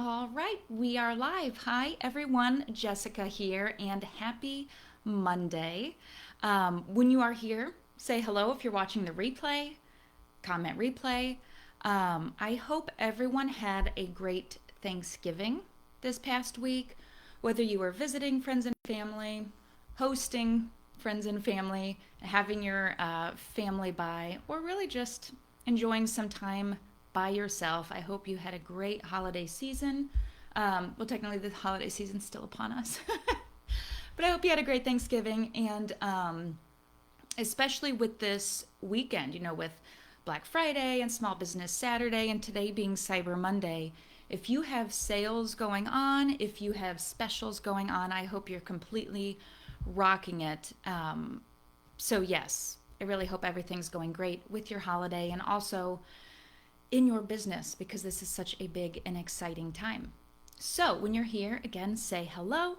All right, we are live. Hi, everyone. Jessica here, and happy Monday. When you are here, say hello if you're watching the replay, comment replay. I hope everyone had a great Thanksgiving this past week, whether you were visiting friends and family, hosting friends and family, having your family by, or really just enjoying some time by yourself. I hope you had a great holiday season. Well, technically, the holiday season's still upon us. But I hope you had a great Thanksgiving, and especially with this weekend, with Black Friday and Small Business Saturday, and today being Cyber Monday. If you have sales going on, if you have specials going on, I hope you're completely rocking it. So, yes, I really hope everything's going great with your holiday and also in your business because this is such a big and exciting time. So, when you're here, again, say hello.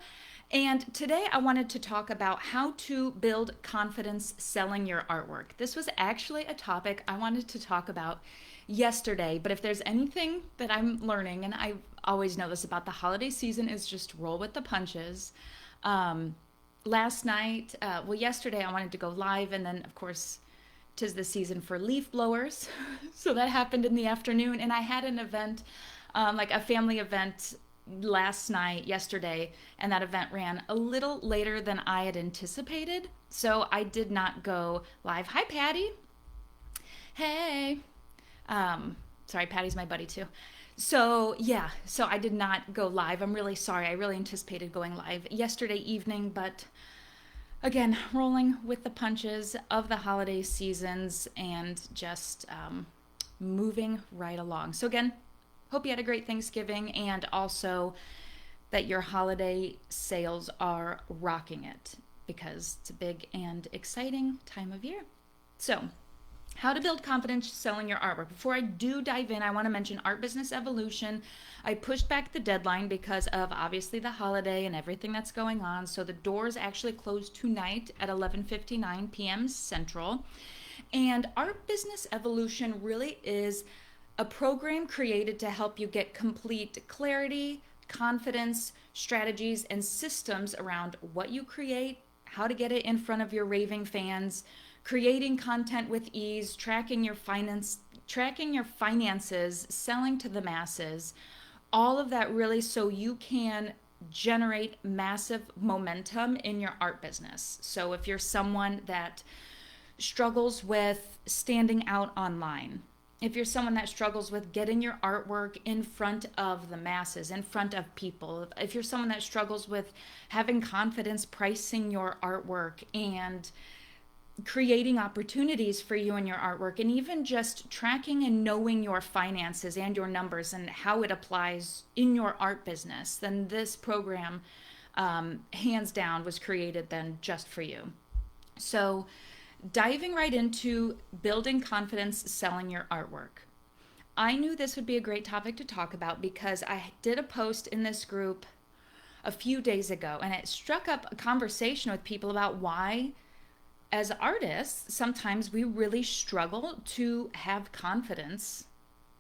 And today I wanted to talk about how to build confidence selling your artwork. This was actually a topic I wanted to talk about yesterday, but if there's anything that I'm learning, and I always know this about the holiday season, is just roll with the punches. Last night, yesterday I wanted to go live, and then, of course, 'tis the season for leaf blowers. So that happened in the afternoon, and I had an event, like a family event yesterday, and that event ran a little later than I had anticipated. So I did not go live. Hi, Patty. Hey. Sorry, Patty's my buddy too. So I did not go live. I'm really sorry. I really anticipated going live yesterday evening, but again, rolling with the punches of the holiday seasons and just moving right along. So again, hope you had a great Thanksgiving and also that your holiday sales are rocking it because it's a big and exciting time of year. So, how to build confidence selling your artwork. Before I do dive in, I want to mention Art Business Evolution. I pushed back the deadline because of obviously the holiday and everything that's going on. So the doors actually close tonight at 11:59 p.m. Central. And Art Business Evolution really is a program created to help you get complete clarity, confidence, strategies, and systems around what you create, how to get it in front of your raving fans, creating content with ease, tracking your finances, selling to the masses, all of that really so you can generate massive momentum in your art business. So if you're someone that struggles with standing out online, if you're someone that struggles with getting your artwork in front of the masses, in front of people, if you're someone that struggles with having confidence pricing your artwork and creating opportunities for you and your artwork, and even just tracking and knowing your finances and your numbers and how it applies in your art business, then this program, hands down, was created then just for you. So, diving right into building confidence selling your artwork. I knew this would be a great topic to talk about because I did a post in this group a few days ago, and it struck up a conversation with people about why as artists, sometimes we really struggle to have confidence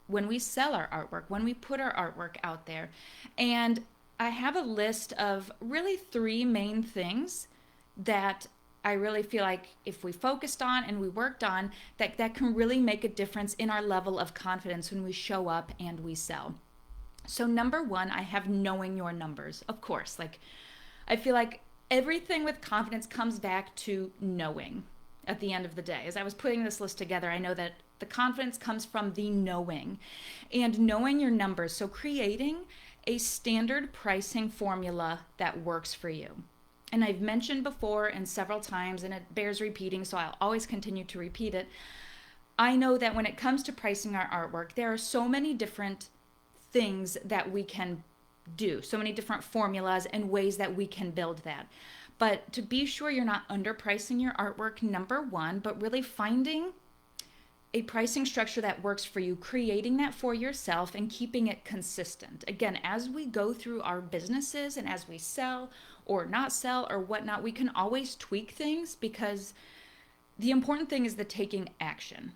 when we sell our artwork, when we put our artwork out there. And I have a list of really three main things that I really feel like if we focused on and we worked on, that can really make a difference in our level of confidence when we show up and we sell. So number one, I have knowing your numbers. Of course, I feel like everything with confidence comes back to knowing at the end of the day. As I was putting this list together, I know that the confidence comes from the knowing and knowing your numbers. So creating a standard pricing formula that works for you. And I've mentioned before and several times, and it bears repeating, so I'll always continue to repeat it. I know that when it comes to pricing our artwork, there are so many different things that we can do, so many different formulas and ways that we can build that. But to be sure you're not underpricing your artwork, number one, but really finding a pricing structure that works for you, creating that for yourself and keeping it consistent. Again, as we go through our businesses and as we sell or not sell or whatnot, we can always tweak things because the important thing is the taking action.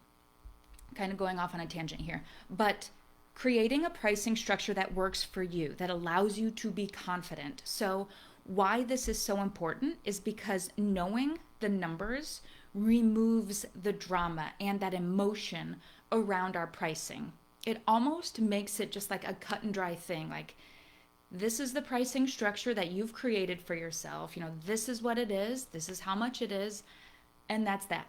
Kind of going off on a tangent here, but creating a pricing structure that works for you, that allows you to be confident. So, why this is so important is because knowing the numbers removes the drama and that emotion around our pricing. It almost makes it just like a cut and dry thing. Like, this is the pricing structure that you've created for yourself. This is what it is, this is how much it is, and that's that.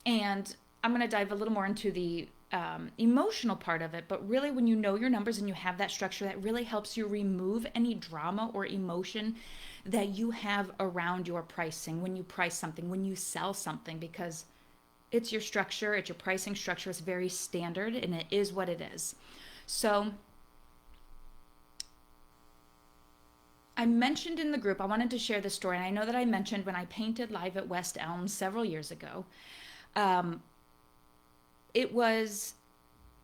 And I'm going to dive a little more into the emotional part of it, but really, when you know your numbers and you have that structure, that really helps you remove any drama or emotion that you have around your pricing when you price something, when you sell something, because it's your structure, it's your pricing structure, it's very standard, and it is what it is. So, I mentioned in the group, I wanted to share this story, and I know that I mentioned when I painted live at West Elm several years ago. It was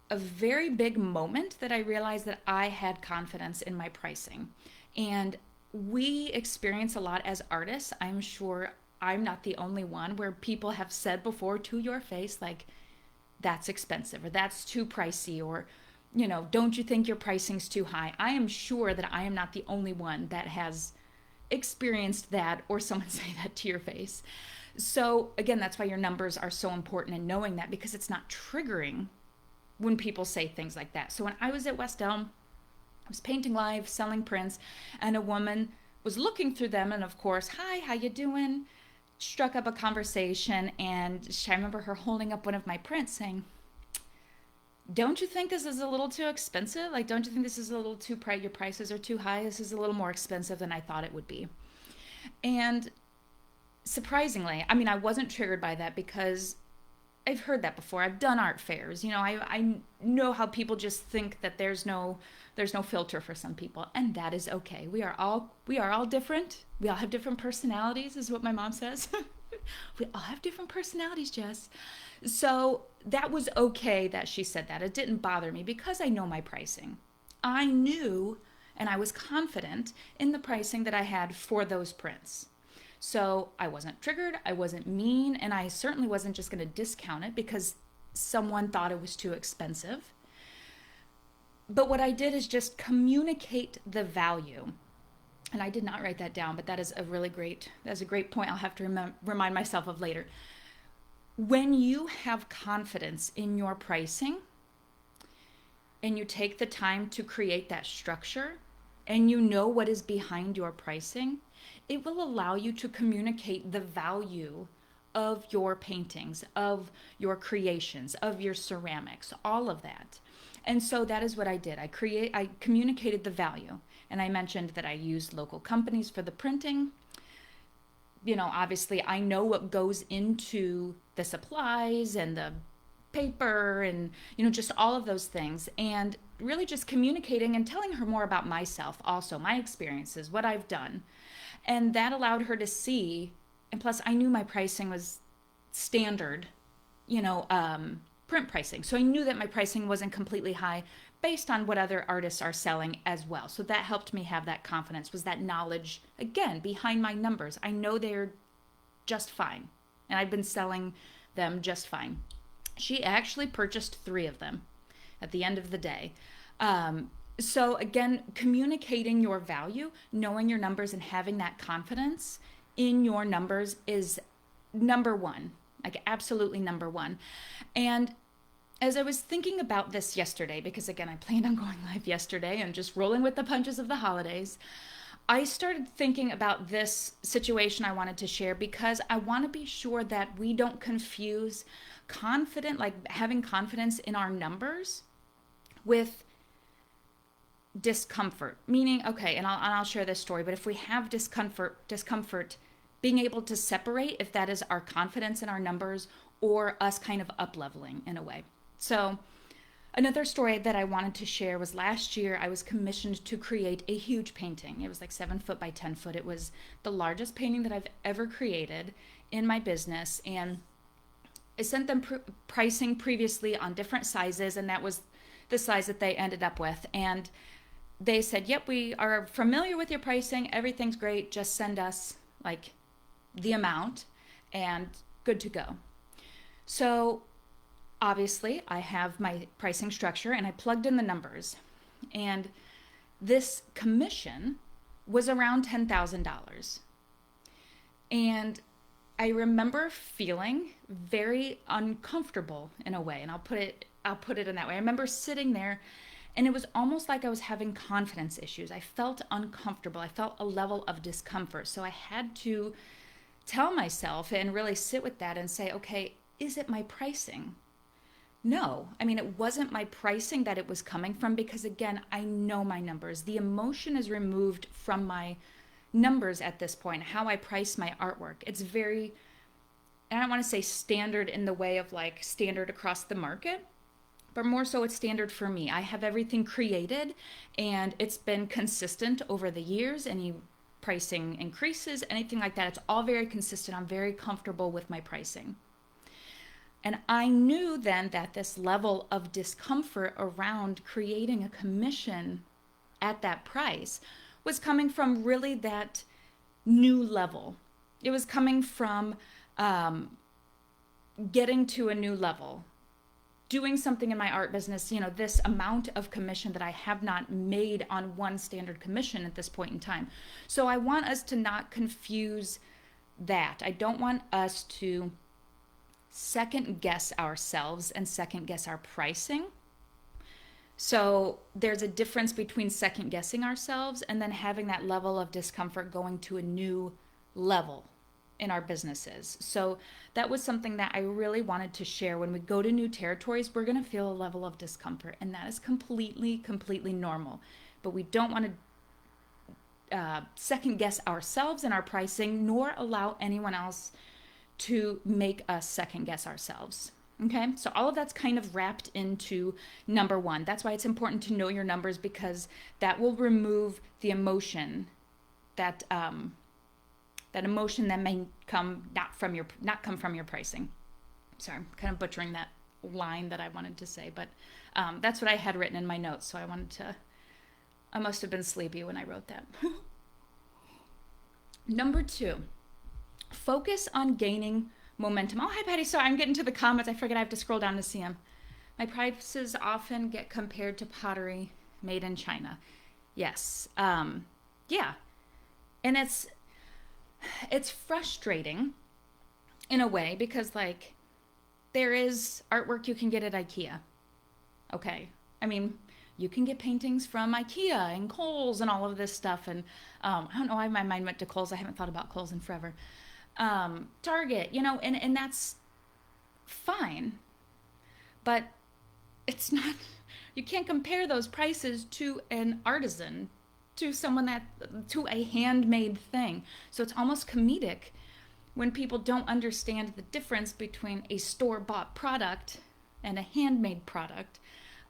a very big moment that I realized that I had confidence in my pricing. And we experience a lot as artists. I'm sure I'm not the only one where people have said before to your face, like, that's expensive or that's too pricey, or, don't you think your pricing's too high? I am sure that I am not the only one that has experienced that or someone say that to your face. So again, that's why your numbers are so important, and knowing that, because it's not triggering when people say things like that. So when I was at West Elm, I was painting live, selling prints, and a woman was looking through them, and of course, hi, how you doing? Struck up a conversation, and I remember her holding up one of my prints saying, don't you think this is a little too expensive? Like, don't you think this is a little too your prices are too high? This is a little more expensive than I thought it would be. And surprisingly, I wasn't triggered by that, because I've heard that before. I've done art fairs. I know how people just think that there's no filter for some people, and that is okay. We are all different. We all have different personalities, is what my mom says. We all have different personalities, Jess. So that was okay that she said that. It didn't bother me, because I know my pricing. I knew, and I was confident in the pricing that I had for those prints. So I wasn't triggered, I wasn't mean, and I certainly wasn't just going to discount it because someone thought it was too expensive. But what I did is just communicate the value. And I did not write that down, but that's a great point I'll have to remind myself of later. When you have confidence in your pricing and you take the time to create that structure and you know what is behind your pricing, it will allow you to communicate the value of your paintings, of your creations, of your ceramics, all of that. And so that is what I did. I communicated the value. And I mentioned that I used local companies for the printing. Obviously I know what goes into the supplies and the paper and, just all of those things. And really just communicating and telling her more about myself, also my experiences, what I've done. And that allowed her to see, and plus I knew my pricing was standard, print pricing. So I knew that my pricing wasn't completely high based on what other artists are selling as well. So that helped me have that confidence, was that knowledge, again, behind my numbers. I know they're just fine, and I've been selling them just fine. She actually purchased 3 of them at the end of the day. So again, communicating your value, knowing your numbers, and having that confidence in your numbers is number one, like absolutely number one. And as I was thinking about this yesterday, because again, I planned on going live yesterday and just rolling with the punches of the holidays, I started thinking about this situation I wanted to share, because I want to be sure that we don't confuse like having confidence in our numbers with discomfort. Meaning, okay, and I'll share this story, but if we have discomfort, being able to separate if that is our confidence in our numbers or us kind of up leveling in a way. So another story that I wanted to share was last year I was commissioned to create a huge painting. It was like 7 foot by 10 foot. It was the largest painting that I've ever created in my business. And I sent them pricing previously on different sizes, and that was the size that they ended up with. And they said, yep, we are familiar with your pricing. Everything's great. Just send us like the amount and good to go. So obviously I have my pricing structure and I plugged in the numbers. And this commission was around $10,000. And I remember feeling very uncomfortable in a way, and I'll put it in that way. I remember sitting there and it was almost like I was having confidence issues. I felt uncomfortable. I felt a level of discomfort. So I had to tell myself and really sit with that and say, okay, is it my pricing? No, I mean, it wasn't my pricing that it was coming from because, again, I know my numbers. The emotion is removed from my numbers at this point, how I price my artwork. It's very, I don't want to say standard in the way of like standard across the market, but more so it's standard for me. I have everything created and it's been consistent over the years. Any pricing increases, anything like that, it's all very consistent. I'm very comfortable with my pricing. And I knew then that this level of discomfort around creating a commission at that price was coming from really that new level. It was coming from getting to a new level, doing something in my art business, this amount of commission that I have not made on one standard commission at this point in time. So I want us to not confuse that. I don't want us to second guess ourselves and second guess our pricing. So there's a difference between second guessing ourselves and then having that level of discomfort going to a new level in our businesses. So that was something that I really wanted to share. When we go to new territories, we're going to feel a level of discomfort, and that is completely normal. But we don't want to second guess ourselves and our pricing, nor allow anyone else to make us second guess ourselves. Okay, so all of that's kind of wrapped into number one. That's why it's important to know your numbers, because that will remove the emotion that that emotion that may come not come from your pricing. Sorry, I'm kind of butchering that line that I wanted to say, but that's what I had written in my notes. So I must have been sleepy when I wrote that. Number two, focus on gaining momentum. Oh, hi, Patty. Sorry, I'm getting to the comments. I forget I have to scroll down to see them. My prices often get compared to pottery made in China. Yes. Yeah. And it's frustrating in a way because, like, there is artwork you can get at IKEA. Okay. I mean, you can get paintings from IKEA and Kohl's and all of this stuff. And I don't know why my mind went to Kohl's. I haven't thought about Kohl's in forever. Target, and that's fine, but it's not, you can't compare those prices to an artisan, to a handmade thing. So it's almost comedic when people don't understand the difference between a store-bought product and a handmade product.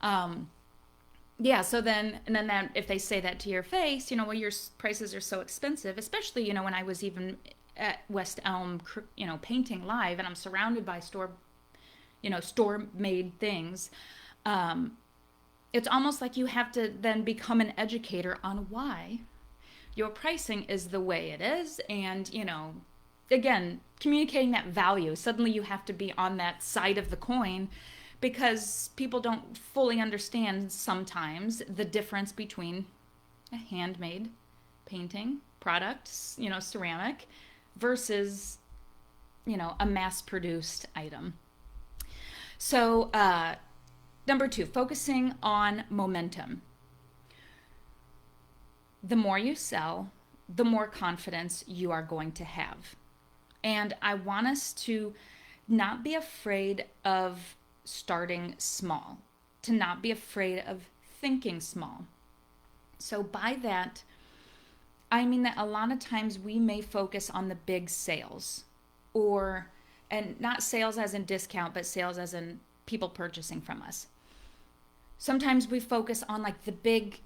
Yeah, so then that, if they say that to your face, well, your prices are so expensive, especially, when I was even at West Elm, painting live, and I'm surrounded by store-made things. It's almost like you have to then become an educator on why your pricing is the way it is. And, again, communicating that value. Suddenly you have to be on that side of the coin because people don't fully understand sometimes the difference between a handmade painting product, ceramic, versus, a mass-produced item. So, number two, focusing on momentum. The more you sell, the more confidence you are going to have. And I want us to not be afraid of starting small, to not be afraid of thinking small. So by that, I mean that a lot of times we may focus on the big sales, and not sales as in discount, but sales as in people purchasing from us. Sometimes we focus on like the big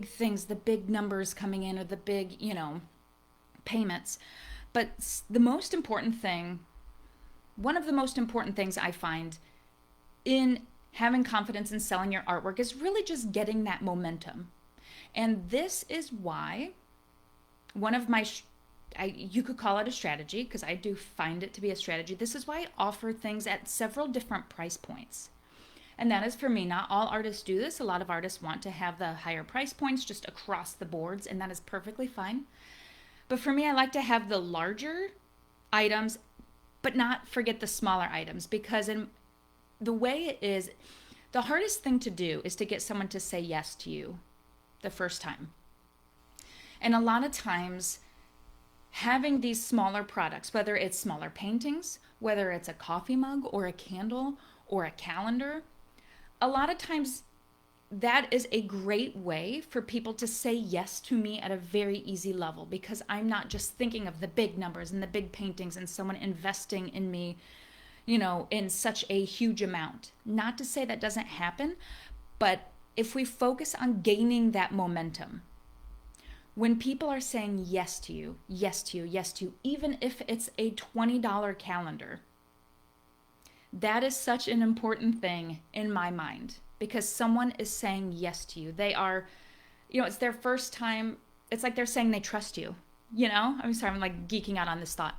things, the big numbers coming in, or the big, payments. But the most important thing, one of the most important things I find in having confidence in selling your artwork is really just getting that momentum. And this is why one of my you could call it a strategy because I do find it to be a strategy. This is why I offer things at several different price points. And that is for me. Not all artists do this. A lot of artists want to have the higher price points just across the boards, and that is perfectly fine. But for me, I like to have the larger items, but not forget the smaller items, because in the way it is, the hardest thing to do is to get someone to say yes to you the first time. And a lot of times, having these smaller products, whether it's smaller paintings, whether it's a coffee mug or a candle or a calendar, a lot of times that is a great way for people to say yes to me at a very easy level, because I'm not just thinking of the big numbers and the big paintings and someone investing in me, in such a huge amount. Not to say that doesn't happen, but if we focus on gaining that momentum, when people are saying yes to you, yes to you, yes to you, even if it's a $20 calendar, that is such an important thing in my mind, because someone is saying yes to you. They are, it's their first time. It's like they're saying they trust you, I'm sorry, I'm like geeking out on this thought.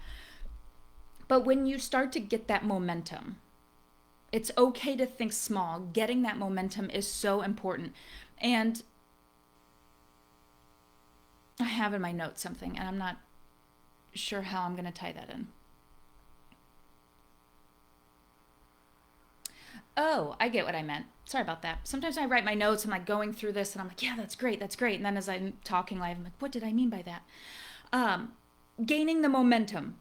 But when you start to get that momentum, it's okay to think small. Getting that momentum is so important. And I have in my notes something, and I'm not sure how I'm going to tie that in. Oh, I get what I meant. Sorry about that. Sometimes I write my notes, I'm like going through this, and I'm like, yeah, that's great, that's great. And then as I'm talking live, I'm like, what did I mean by that? Gaining the momentum.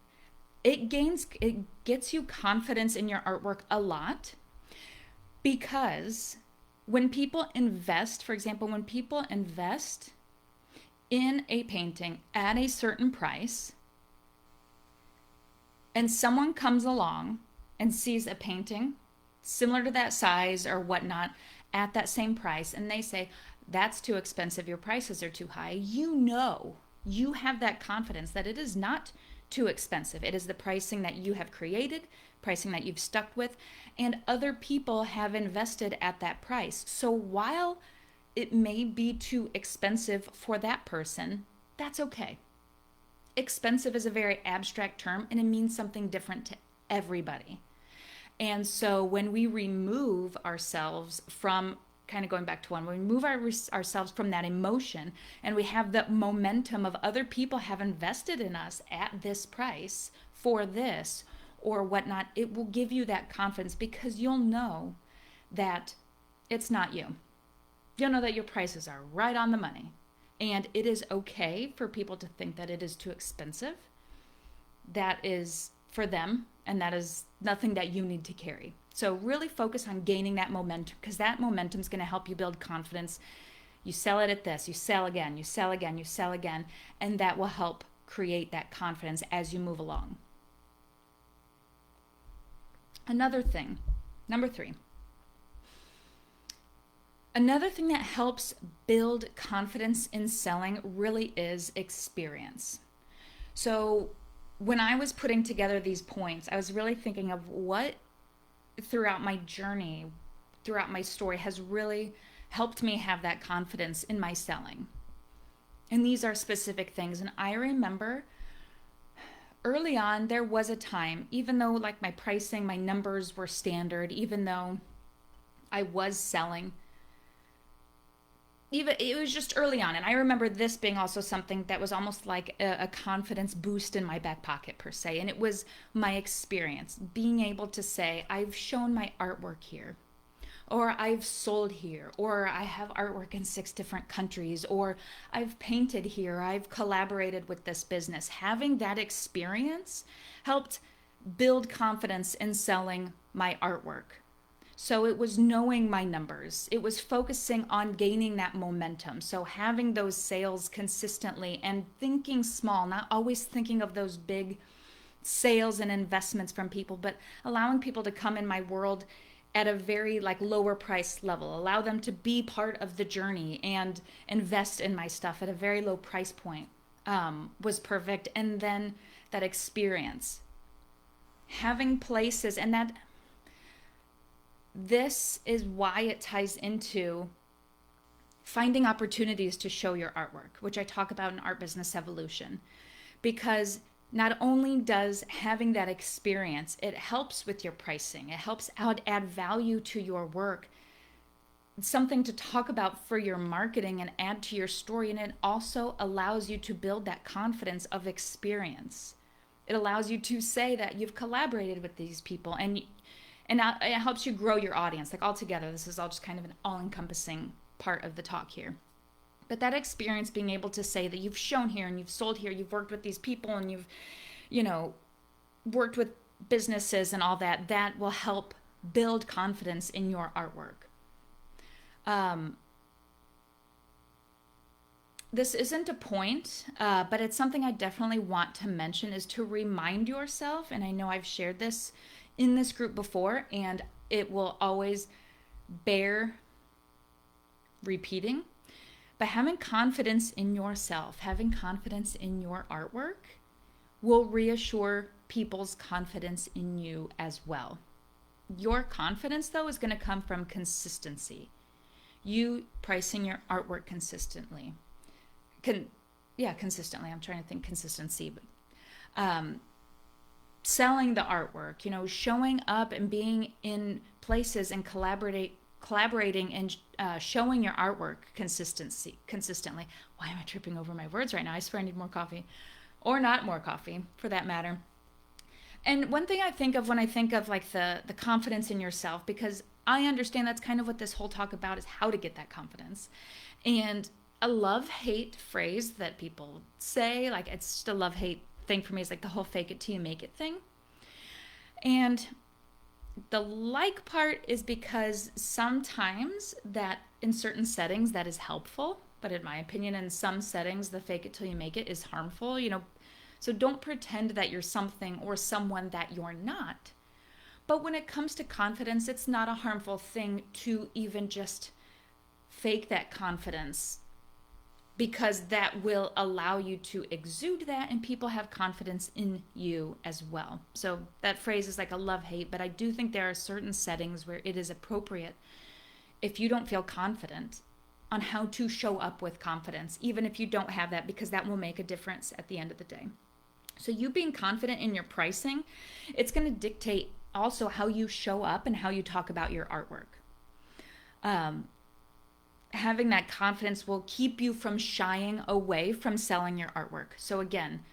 It gets you confidence in your artwork a lot, because when people invest, for example, when people invest in a painting at a certain price, and someone comes along and sees a painting similar to that size or whatnot at that same price, and they say, that's too expensive, your prices are too high, you have that confidence that it is not too expensive. It is the pricing that you have created, pricing that you've stuck with, and other people have invested at that price. So while it may be too expensive for that person, that's okay. Expensive is a very abstract term, and it means something different to everybody. And so when we remove ourselves from, kind of going back to one, when we remove ourselves from that emotion, and we have the momentum of other people have invested in us at this price for this or whatnot, it will give you that confidence, because you'll know that it's not you. You'll know that your prices are right on the money. And it is okay for people to think that it is too expensive. That is for them, and that is nothing that you need to carry. So really focus on gaining that momentum, because that momentum is going to help you build confidence. You sell it at this, you sell again, you sell again, you sell again, and that will help create that confidence as you move along. Another thing, number 3. Another thing that helps build confidence in selling really is experience. So when I was putting together these points, I was really thinking of what throughout my journey, throughout my story, has really helped me have that confidence in my selling. And these are specific things. And I remember early on, there was a time, even though like my pricing, my numbers were standard, even though I was selling, even it was just early on. And I remember this being also something that was almost like a confidence boost in my back pocket per se. And it was my experience, being able to say, I've shown my artwork here, or I've sold here, or I have artwork in 6 different countries, or I've painted here, I've collaborated with this business. Having that experience helped build confidence in selling my artwork. So it was knowing my numbers. It was focusing on gaining that momentum. So having those sales consistently and thinking small, not always thinking of those big sales and investments from people, but allowing people to come in my world at a very like lower price level, allow them to be part of the journey and invest in my stuff at a very low price point was perfect. And then that experience, having places, and that this is why it ties into finding opportunities to show your artwork, which I talk about in Art Business Evolution. because not only does having that experience, it helps with your pricing, it helps add value to your work, something to talk about for your marketing and add to your story. And it also allows you to build that confidence of experience. It allows you to say that you've collaborated with these people, and it helps you grow your audience. Like altogether, this is all just kind of an all-encompassing part of the talk here. But that experience, being able to say that you've shown here and you've sold here, you've worked with these people and you've, worked with businesses and all that, that will help build confidence in your artwork. This isn't a point, but it's something I definitely want to mention, is to remind yourself, and I know I've shared this in this group before, and it will always bear repeating, but having confidence in yourself, having confidence in your artwork will reassure people's confidence in you as well. Your confidence, though, is going to come from consistency. You pricing your artwork consistently. Consistently. I'm trying to think consistency, but selling the artwork, showing up and being in places and collaborating and showing your artwork consistently. Why am I tripping over my words right now? I swear I need more coffee, or not more coffee for that matter. And one thing I think of when I think of like the confidence in yourself, because I understand that's kind of what this whole talk about is, how to get that confidence. And a love-hate phrase that people say, like it's just a love-hate thing for me, is like the whole fake it till you make it thing. And the like part is because sometimes that in certain settings that is helpful, but in my opinion, in some settings, the fake it till you make it is harmful, So don't pretend that you're something or someone that you're not. But when it comes to confidence, it's not a harmful thing to even just fake that confidence, because that will allow you to exude that and people have confidence in you as well. So that phrase is like a love-hate, but I do think there are certain settings where it is appropriate, if you don't feel confident, on how to show up with confidence, even if you don't have that, because that will make a difference at the end of the day. So you being confident in your pricing, it's going to dictate also how you show up and how you talk about your artwork. Having that confidence will keep you from shying away from selling your artwork. So again,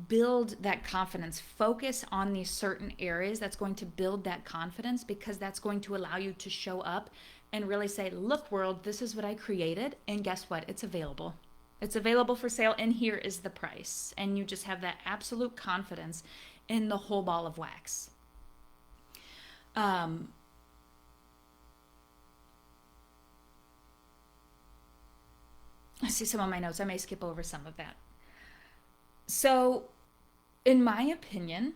build that confidence. Focus on these certain areas that's going to build that confidence, because that's going to allow you to show up and really say, look world, this is what I created, and guess what? It's available. It's available for sale, and here is the price. And you just have that absolute confidence in the whole ball of wax. I see some of my notes. I may skip over some of that. So, in my opinion,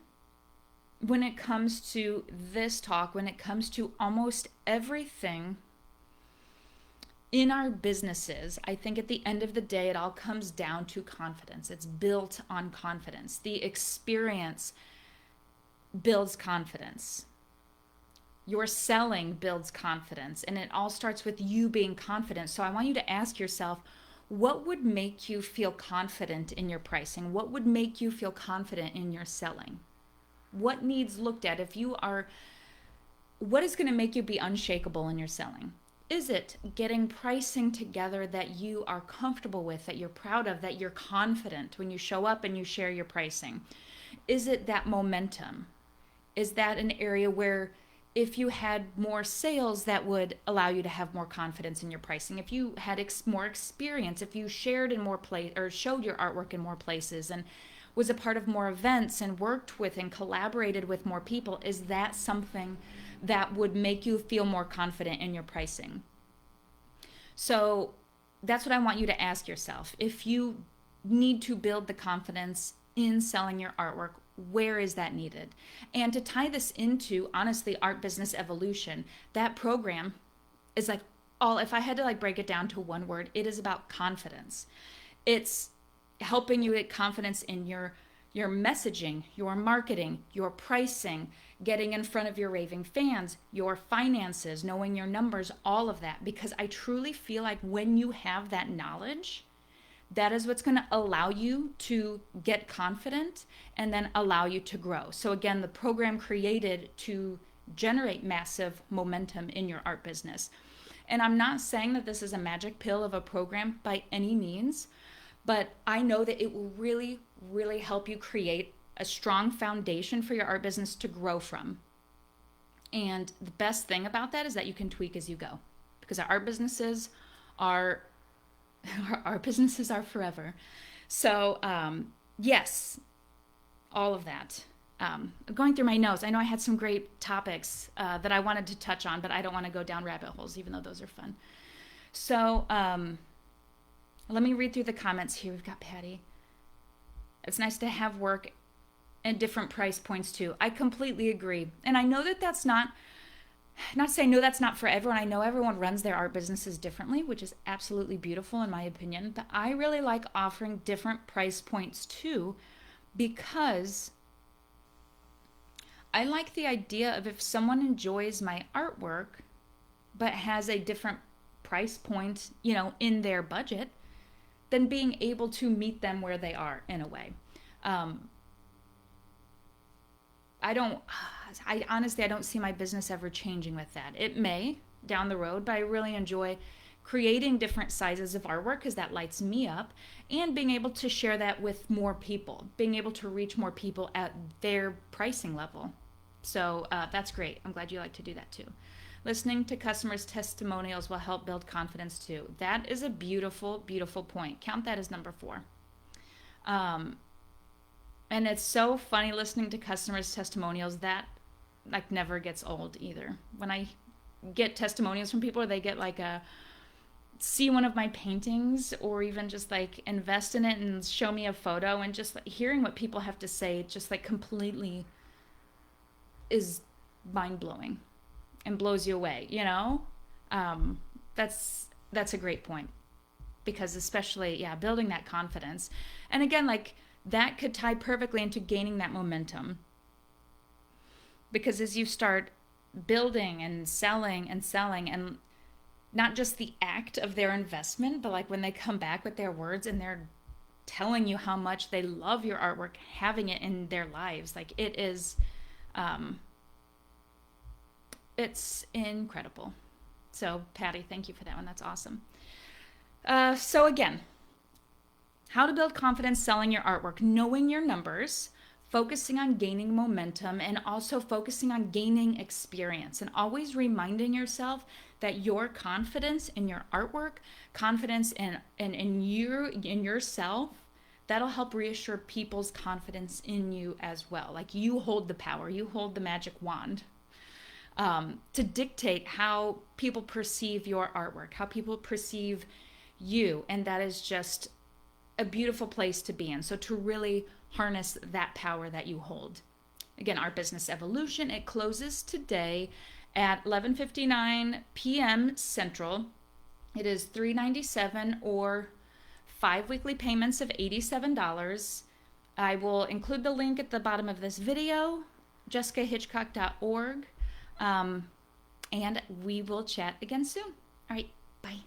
when it comes to this talk, when it comes to almost everything in our businesses, I think at the end of the day, it all comes down to confidence. It's built on confidence. The experience builds confidence. Your selling builds confidence, and it all starts with you being confident. So I want you to ask yourself, what would make you feel confident in your pricing? What would make you feel confident in your selling? What needs looked at? What is going to make you be unshakable in your selling? Is it getting pricing together that you are comfortable with, that you're proud of, that you're confident when you show up and you share your pricing? Is it that momentum? Is that an area where if you had more sales, that would allow you to have more confidence in your pricing? If you had more experience, if you shared in more place or showed your artwork in more places and was a part of more events and worked with and collaborated with more people, is that something that would make you feel more confident in your pricing? So that's what I want you to ask yourself. If you need to build the confidence in selling your artwork, where is that needed? And to tie this into, honestly, Art Business Evolution, that program is like if I had to break it down to one word, it is about confidence. It's helping you get confidence in your messaging, your marketing, your pricing, getting in front of your raving fans, your finances, knowing your numbers, all of that. Because I truly feel like when you have that knowledge, That is what's going to allow you to get confident and then allow you to grow. So again, the program created to generate massive momentum in your art business. And I'm not saying that this is a magic pill of a program by any means, but I know that it will really, really help you create a strong foundation for your art business to grow from. And the best thing about that is that you can tweak as you go, because our art businesses are our businesses are forever. So yes, all of that. Going through my notes, I know I had some great topics that I wanted to touch on, but I don't want to go down rabbit holes, even though those are fun. So let me read through the comments here. We've got Patty. It's nice to have work at different price points too. I completely agree. And I know that that's not to say no, that's not for everyone. I know everyone runs their art businesses differently, which is absolutely beautiful in my opinion. But I really like offering different price points too, because I like the idea of if someone enjoys my artwork but has a different price point, in their budget, then being able to meet them where they are in a way. I honestly, I don't see my business ever changing with that. It may down the road, but I really enjoy creating different sizes of artwork because that lights me up, and being able to share that with more people, being able to reach more people at their pricing level. So that's great. I'm glad you like to do that too. Listening to customers' testimonials will help build confidence too. That is a beautiful, beautiful point. Count that as number 4. And it's so funny listening to customers' testimonials. That never gets old either. When I get testimonials from people, or they get see one of my paintings, or even just invest in it and show me a photo, and just hearing what people have to say just completely is mind-blowing and blows you away, that's a great point, because especially building that confidence, and again, that could tie perfectly into gaining that momentum, because as you start building and selling and not just the act of their investment, but when they come back with their words and they're telling you how much they love your artwork, having it in their lives, it is it's incredible. So Patty, thank you for that one. That's awesome. So again, how to build confidence selling your artwork: knowing your numbers, focusing on gaining momentum, and also focusing on gaining experience, and always reminding yourself that your confidence in your artwork, confidence in yourself, that'll help reassure people's confidence in you as well. You hold the power, you hold the magic wand to dictate how people perceive your artwork, how people perceive you, and that is just a beautiful place to be in. So to really harness that power that you hold. Again, Art Business Evolution, it closes today at 11:59 p.m. Central. It is $397 or 5 weekly payments of $87. I will include the link at the bottom of this video, jessicahitchcock.org, and we will chat again soon. All right, bye.